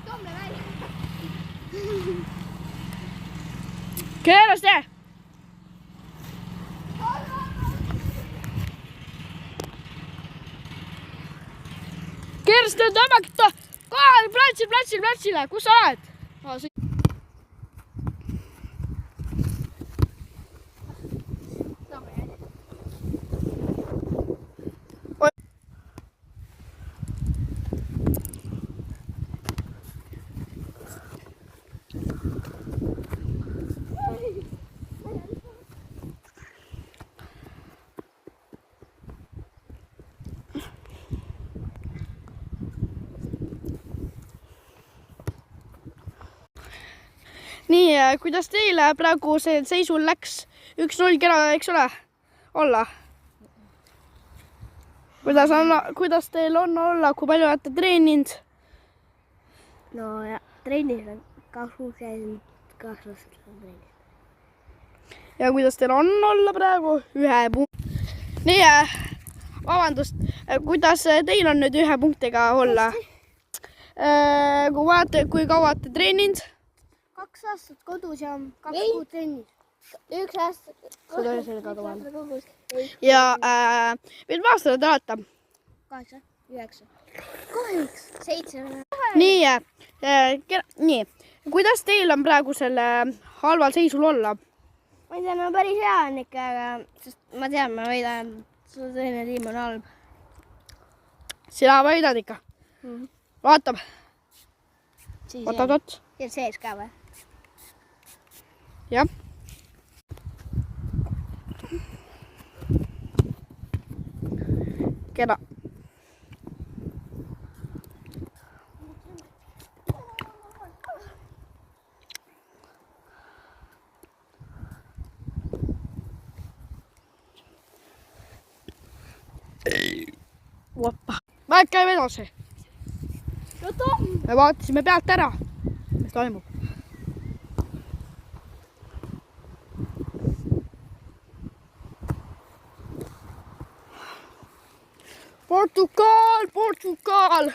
Toome välja. Keera see! Keera seda tõmmata! Kohe platsile! Kus sa oled? Nii, kuidas teile praegu see seisul läks 1-0 kena, eks ole, olla? Kuidas teil on olla, kui palju olete treeninud? No ja trennis on 22 aastat trennis. Ja kuidas teil on olla praegu? 1 punkt. Nii, vabandust, kuidas teil on nüüd 1 punktiga olla? Kui kaua olete treeninud? 2 aastat kodus ja 2 kuud trennis. 1 aasta kodus. Ja mitme aastane te olete? 8, 9, 8, 7. Nii, kuidas teil on praegu selle halval seisul olla? Ma ei tea, no päris hea on ikka, sest ma tean, ma võidan, su teine tiim on halb. Sina võidad ikka? Vaatab. Oot. Ja sees ka või? Jah. Kena. Voppa. Vahet käib edasi. Me vaatasime pealt ära, mis toimub. Portugal!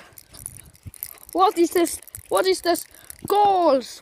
What is this goals?